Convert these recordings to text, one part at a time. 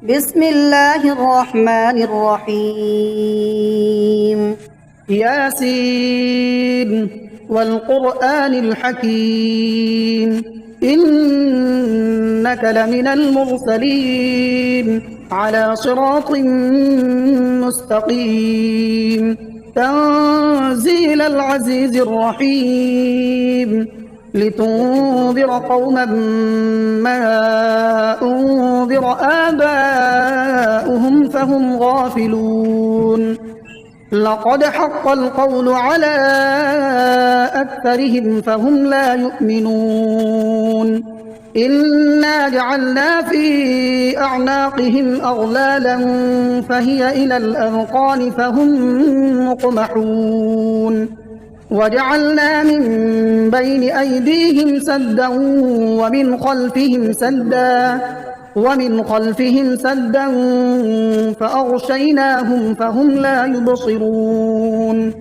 بسم الله الرحمن الرحيم. ياسين والقرآن الحكيم إنك لمن المرسلين على صراط مستقيم تنزيل العزيز الرحيم لتنذر قوما ما أنذر آباؤهم فهم غافلون لقد حق القول على أكثرهم فهم لا يؤمنون إنا جعلنا في أعناقهم أغلالا فهي إلى الأذقان فهم مقمحون وجعلنا من بين أيديهم سدا ومن خلفهم سدا فأغشيناهم فهم لا يبصرون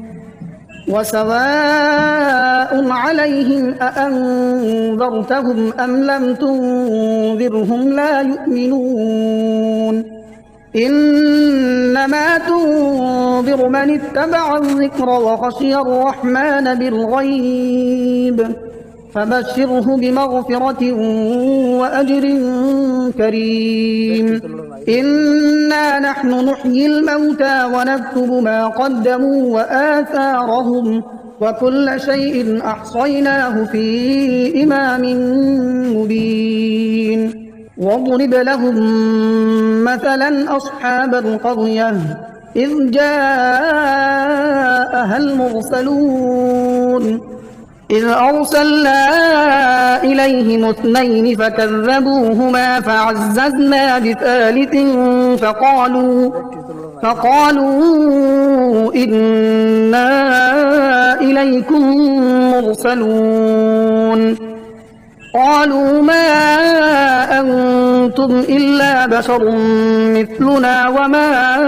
وسواء عليهم أأنذرتهم أم لم تنذرهم لا يؤمنون إنما تنذر من اتبع الذكر وخشي الرحمن بالغيب فبشره بمغفرة وأجر كريم إنا نحن نحيي الموتى ونكتب ما قدموا وآثارهم وكل شيء أحصيناه في إمام مبين واضرب لهم مثلا أصحاب القرية إذ جاءها المرسلون إذ أرسلنا إليهم اثنين فكذبوهما فعززنا بثالث فقالوا إنا إليكم مرسلون قالوا ما أنتم إلا بشر مثلنا وما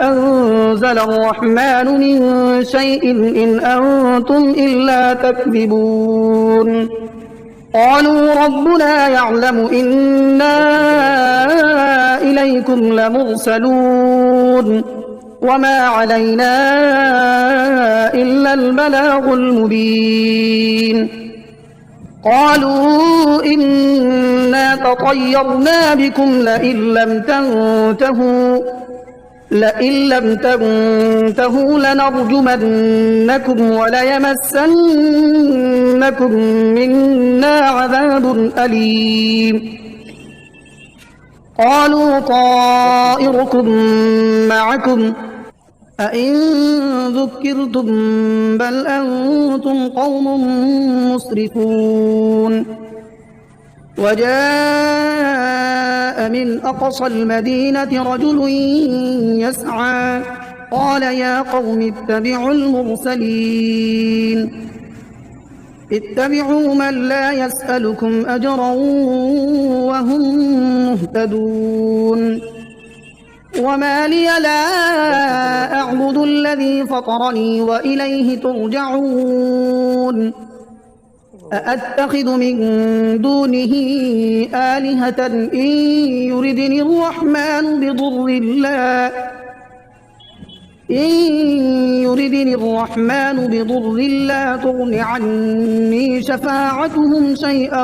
أنزل الرحمن من شيء إن أنتم إلا تكذبون قالوا ربنا يعلم إنا إليكم لمرسلون وما علينا إلا البلاغ المبين قالوا إنا تطيرنا بكم لئن لم تنتهوا لنرجمنكم وليمسنكم منا عذاب أليم قالوا طائركم معكم أئن ذكرتم بل أنتم قوم مسرفون وجاء من أقصى المدينة رجل يسعى قال يا قوم اتبعوا المرسلين اتبعوا من لا يسألكم أجرا وهم مهتدون وما لي لا أعبد الذي فطرني وإليه ترجعون أأتخذ من دونه آلهة إن يردني الرحمن بضر لا تغن عني شفاعتهم شيئا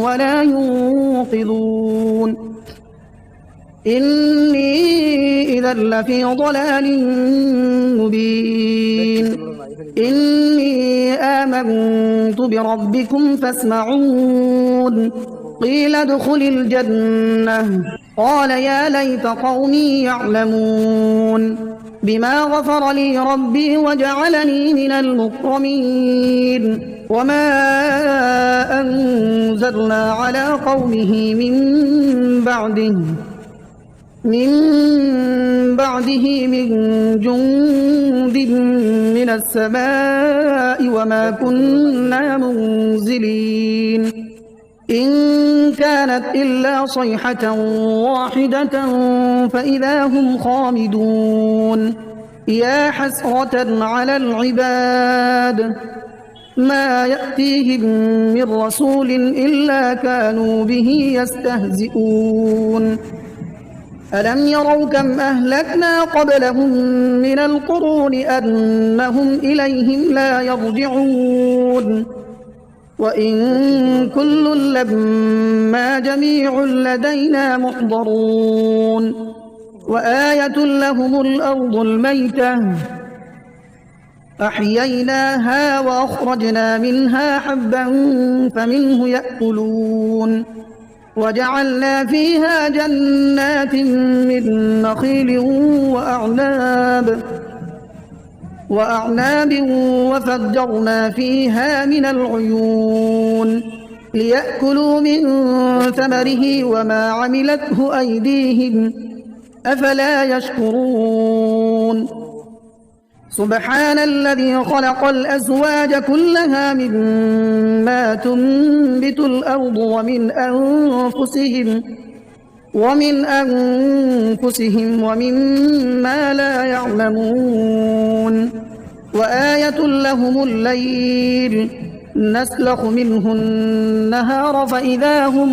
ولا ينقذون إني إذا لفي ضلال مبين إني آمنت بربكم فاسمعون قيل ادخل الجنة قال يا ليت قومي يعلمون بما غفر لي ربي وجعلني من المكرمين وما أنزلنا على قومه من بعده من جند من السماء وما كنا منزلين إن كانت إلا صيحة واحدة فإذا هم خامدون يا حسرة على العباد ما يأتيهم من رسول إلا كانوا به يستهزئون ألم يروا كم أهلكنا قبلهم من القرون أنهم إليهم لا يرجعون وإن كل لما جميع لدينا محضرون وآية لهم الأرض الميتة أحييناها وأخرجنا منها حبا فمنه يأكلون وجعلنا فيها جنات من نخيل وأعناب وفجرنا فيها من العيون ليأكلوا من ثمره وما عملته أيديهم أفلا يشكرون سبحان الذي خلق الأزواج كلها مما تنبت الأرض ومن أنفسهم ومما لا يعلمون وآية لهم الليل نسلخ منه النهار فإذا هم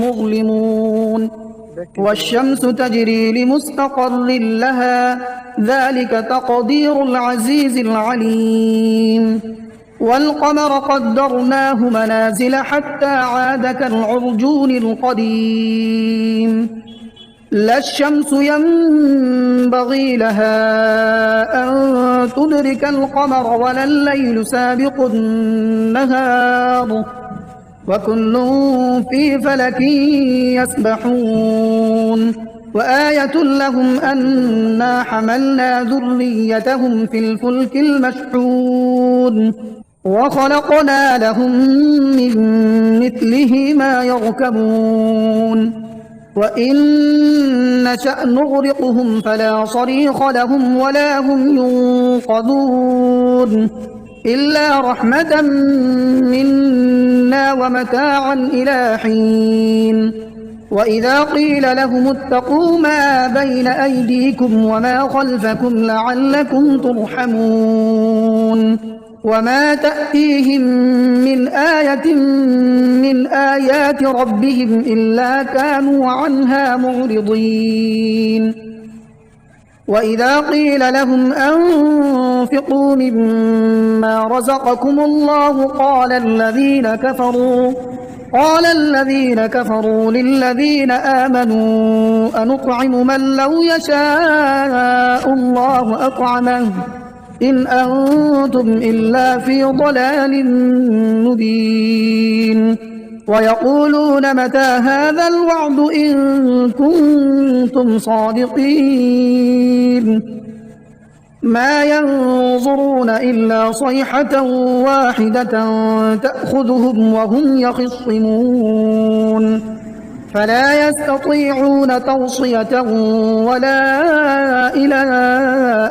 مظلمون والشمس تجري لمستقر لها ذلك تقدير العزيز العليم والقمر قدرناه منازل حتى عاد كالعرجون القديم لا الشمس ينبغي لها أن تدرك القمر ولا الليل سابق النهار وكل في فلك يسبحون وآية لهم أنا حملنا ذريتهم في الفلك المشحون وخلقنا لهم من مثله ما يركبون وإن نشأ نغرقهم فلا صريخ لهم ولا هم ينقذون إلا رحمة منا ومتاعا إلى حين وإذا قيل لهم اتقوا ما بين أيديكم وما خلفكم لعلكم ترحمون وما تأتيهم من آية من آيات ربهم إلا كانوا عنها معرضين وإذا قيل لهم أنفقوا مما رزقكم الله قال الذين كفروا للذين آمنوا أنطعم من لو يشاء الله أطعمه إن أنتم إلا في ضلال مبين ويقولون متى هذا الوعد إن كنتم صادقين ما ينظرون إلا صيحة واحدة تأخذهم وهم يخصمون فلا يستطيعون توصية ولا إلى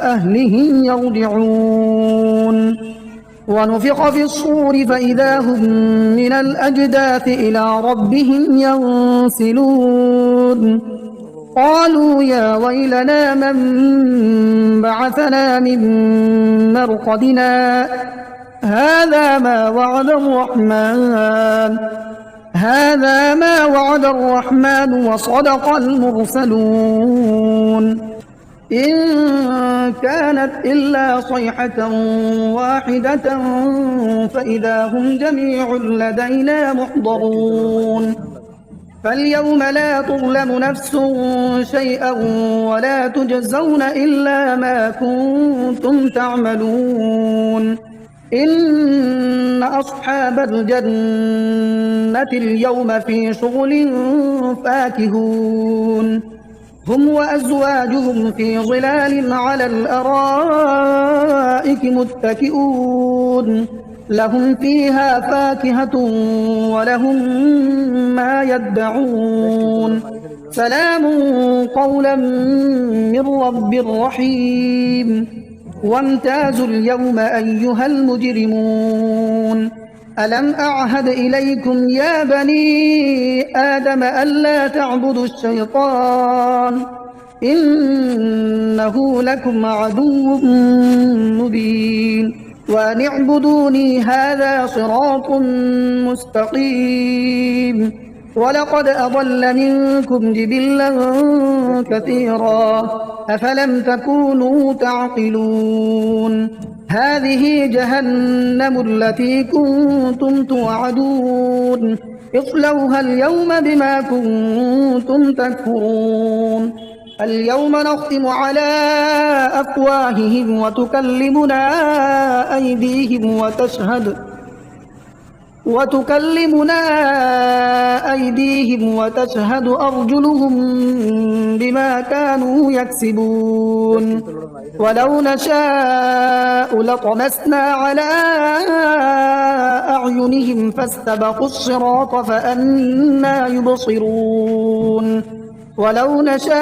أهلهم يرجعون ونفخ في الصور فإذا هم من الأجداث إلى ربهم ينسلون قالوا يا ويلنا من بعثنا من مرقدنا هذا ما وعد الرحمن وصدق المرسلون إن كانت إلا صيحة واحدة فإذا هم جميع لدينا محضرون فاليوم لا تظلم نفس شيئا ولا تجزون إلا ما كنتم تعملون إن أصحاب الجنة اليوم في شغل فاكهون هم وأزواجهم في ظلال على الأرائك متكئون لهم فيها فاكهة ولهم ما يدعون سلام قولا من رب رحيم وامتازوا اليوم أيها المجرمون ألم أعهد إليكم يا بني آدم ألا تعبدوا الشيطان إنه لكم عدو مبين وأن اعبدوني هذا صراط مستقيم. ولقد أضل منكم جبلا كثيرا أفلم تكونوا تعقلون. هذه جهنم التي كنتم توعدون اصلوها اليوم بما كنتم تكفرون. اليوم نختم على أفواههم وتكلمنا أيديهم وتشهد أرجلهم بما كانوا يكسبون. ولو نشاء لطمسنا على أعينهم فاستبقوا الصراط فأنى يبصرون. ولو نشاء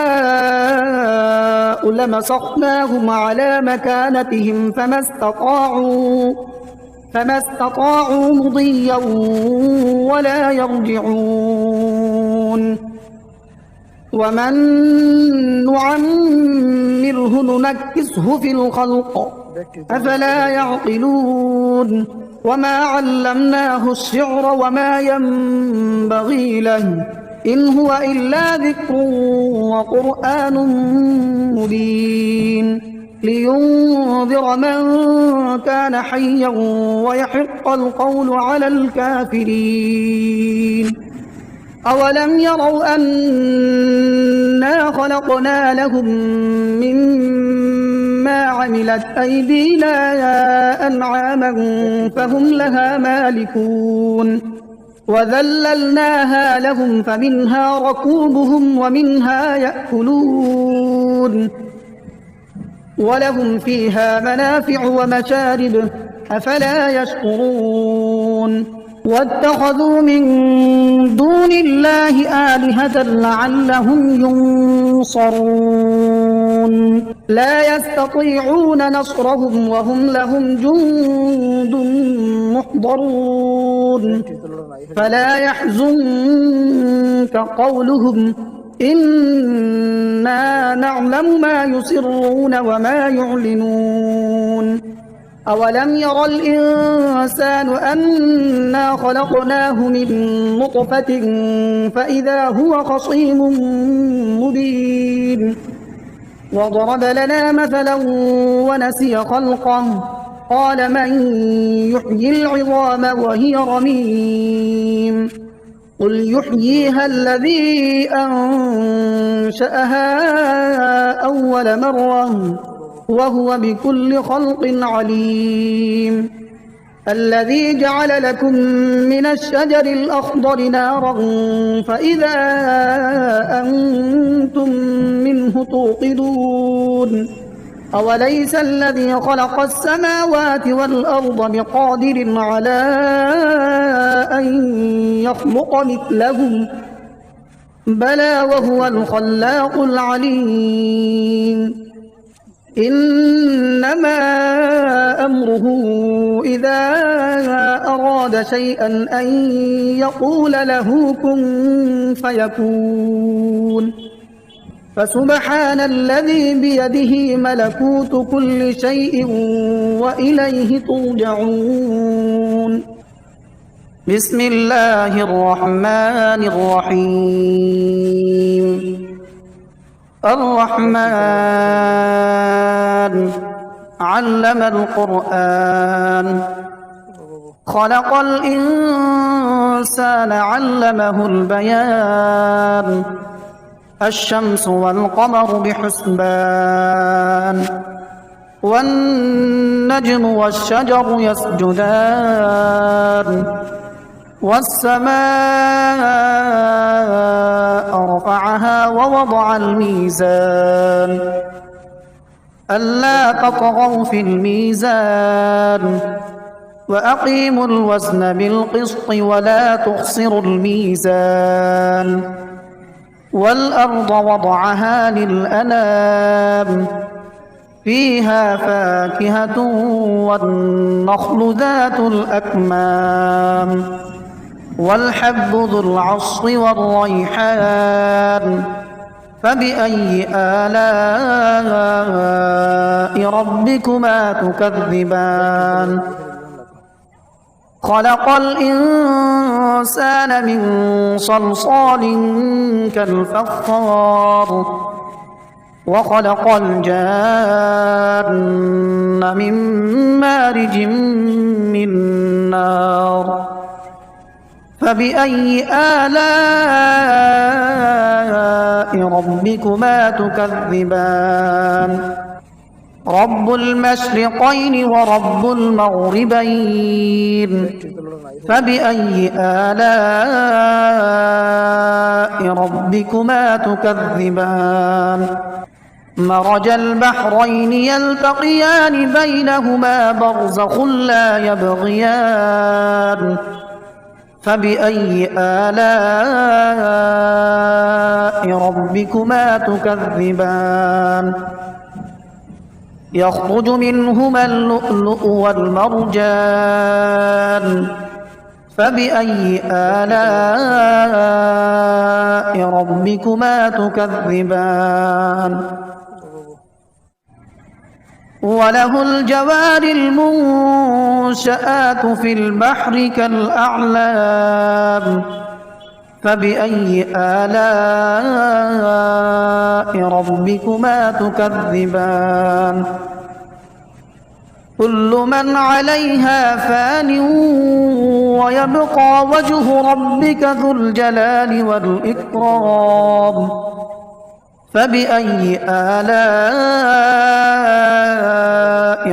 لمسخناهم على مكانتهم فما استطاعوا مضيا ولا يرجعون. ومن نعمره ننكسه في الخلق أفلا يعقلون. وما علمناه الشعر وما ينبغي له إن هو إلا ذكر وقرآن مبين لينذر من كان حيا ويحق القول على الكافرين. أولم يروا أنا خلقنا لهم مما عملت أيدينا أنعاما فهم لها مالكون وذللناها لهم فمنها ركوبهم ومنها يأكلون ولهم فيها منافع ومشارب أفلا يشكرون. واتخذوا من دون الله آلهة لعلهم ينصرون لا يستطيعون نصرهم وهم لهم جند محضرون. فلا يحزنك قولهم إنا نعلم ما يسرون وما يعلنون. أولم ير الإنسان أنا خلقناه من نطفة فإذا هو خصيم مبين. وضرب لنا مثلا ونسي خلقه قال من يحيي العظام وهي رميم قل يحييها الذي أنشأها أول مرة وهو بكل خلق عليم. الذي جعل لكم من الشجر الأخضر نارا فإذا أنتم منه توقدون. أوليس الذي خلق السماوات والأرض بقادر على أن يخلق مثلهم بلى وهو الخلاق العليم. إنما أمره إذا أراد شيئا أن يقول له كن فيكون. فسبحان الذي بيده ملكوت كل شيء وإليه ترجعون. بسم الله الرحمن الرحيم. الرحمن علم القرآن خلق الإنسان علمه البيان. الشمس والقمر بحسبان والنجم والشجر يسجدان والسماء رفعها ووضع الميزان ألا تطغوا في الميزان وأقيموا الوزن بالقسط ولا تخسروا الميزان. والأرض وضعها للأنام فيها فاكهة والنخل ذات الأكمام والحب ذو العصف والريحان فبأي آلاء ربكما تكذبان خلق الإنسان من صلصال كالفخار وخلق الجان من مارج من نار فبأي آلاء ربكما تكذبان رب المشرقين ورب المغربين فبأي آلاء ربكما تكذبان مرج البحرين يلتقيان بينهما برزخ لا يبغيان فبأي آلاء ربكما تكذبان يخرج منهما اللؤلؤ والمرجان فبأي آلاء ربكما تكذبان وله الجوار المنشآت في البحر كالأعلام فبأي آلاء ربكما تكذبان كل من عليها فان ويبقى وجه ربك ذو الجلال والإكرام فبأي آلاء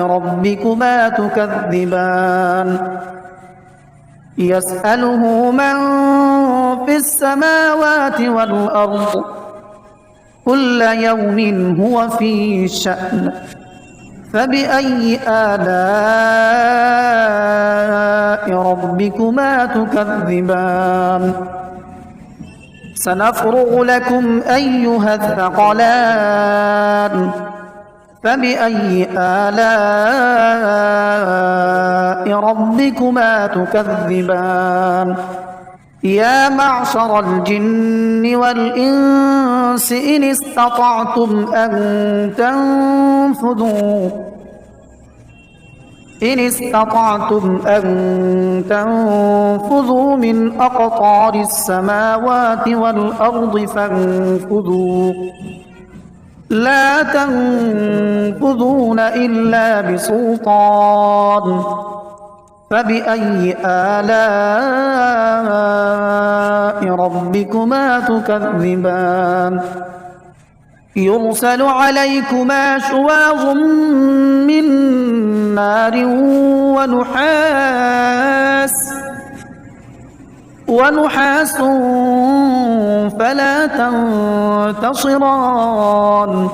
ربكما تكذبان يسأله من في السماوات والأرض كل يوم هو في شأن فبأي آلاء ربكما تكذبان سنفرغ لكم أيها الثقلان فبأي آلاء ربكما تكذبان يا معشر الجن والإنس إن استطعتم أن تنفذوا من أقطار السماوات والأرض فانفذوا لا تنفذون إلا بسلطان فبأي آلاء ربكما تكذبان يرسل عليكما شواظ من نار ونحاس فلا تنتصران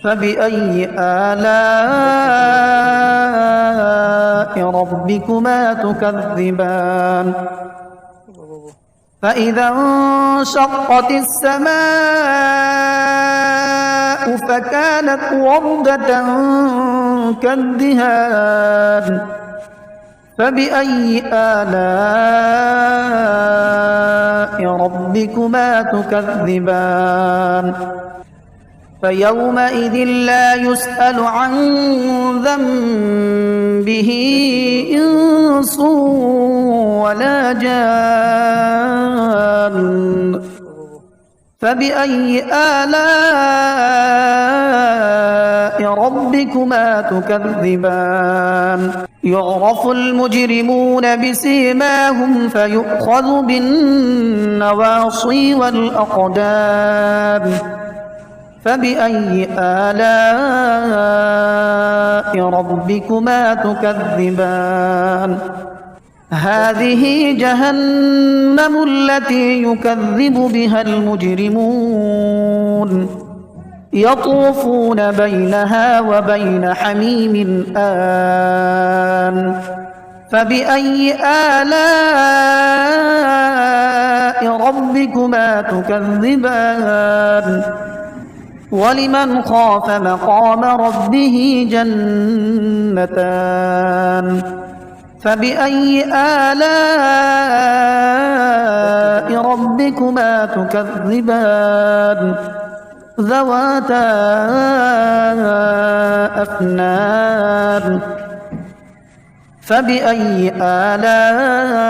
فبأي آلاء ربكما تكذبان فإذا انشقت السماء فكانت وردة كالدهان فبأي آلاء ربكما تكذبان فيومئذ لا يسأل عن ذنبه إنس ولا جان فبأي آلاء ربكما تكذبان يعرف المجرمون بسيماهم فيؤخذ بالنواصي والأقدام فبأي آلاء ربكما تكذبان هذه جهنم التي يكذب بها المجرمون يطوفون بينها وبين حميم آن فبأي آلاء ربكما تكذبان ولمن خاف مقام ربه جنتان فبأي آلاء ربكما ربكما تكذبان ذواتا أفنان فبأي آلاء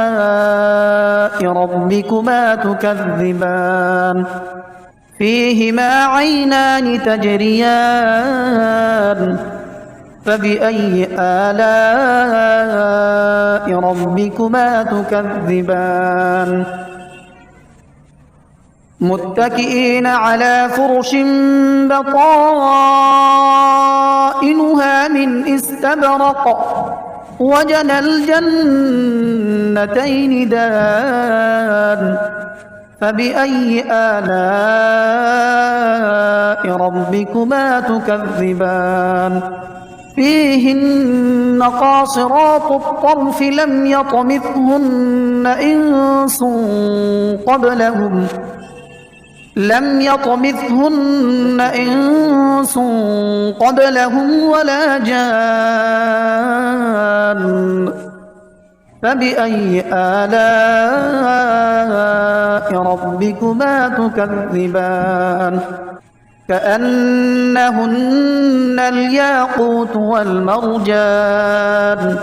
ربكما تكذبان فيهما عينان تجريان فبأي آلاء ربكما تكذبان متكئين على فرش بطائنها من استبرق وجنى الجنتين دان فبأي آلاء ربكما تكذبان فيهن قاصرات الطرف لم يطمثهن إنس قبلهم ولا جان فبأي آلاء ربكما تكذبان كأنهن الياقوت والمرجان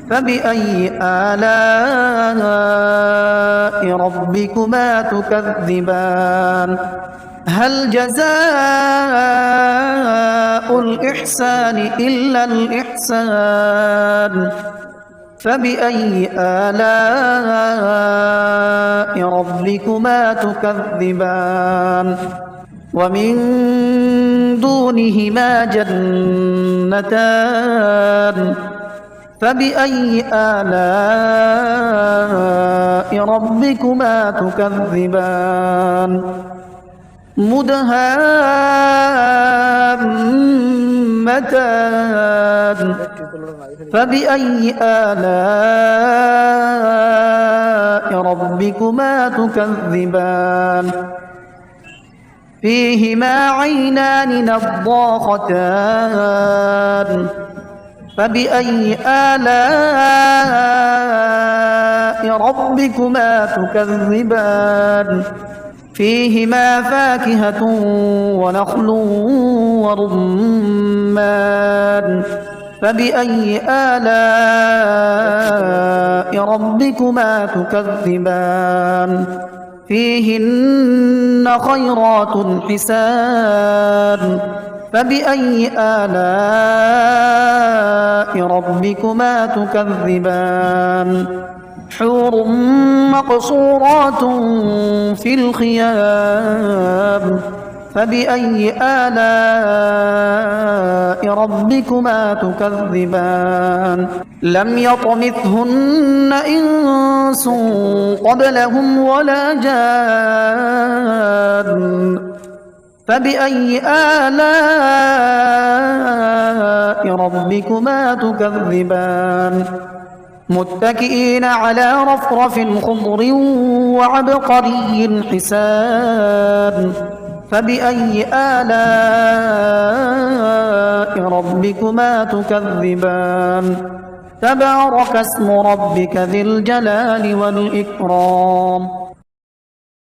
فبأي آلاء ربكما تكذبان هل جزاء الإحسان إلا الإحسان فبأي آلاء ربكما تكذبان ومن دونهما جنتان فبأي آلاء ربكما تكذبان مدهامتان فبأي آلاء ربكما تكذبان فيهما عينان نضاختان فبأي آلاء ربكما تكذبان فيهما فاكهة ونخل ورمان فبأي آلاء ربكما تكذبان فيهن خيرات حسان فبأي آلاء ربكما تكذبان حور مقصورات في الخيام فبأي آلاء ربكما تكذبان لم يطمثهن إنس قبلهم ولا جان فبأي آلاء ربكما تكذبان متكئين على رفرف خضر وعبقري حسان فبأي آلاء ربكما تكذبان تبارك اسم ربك ذي الجلال والإكرام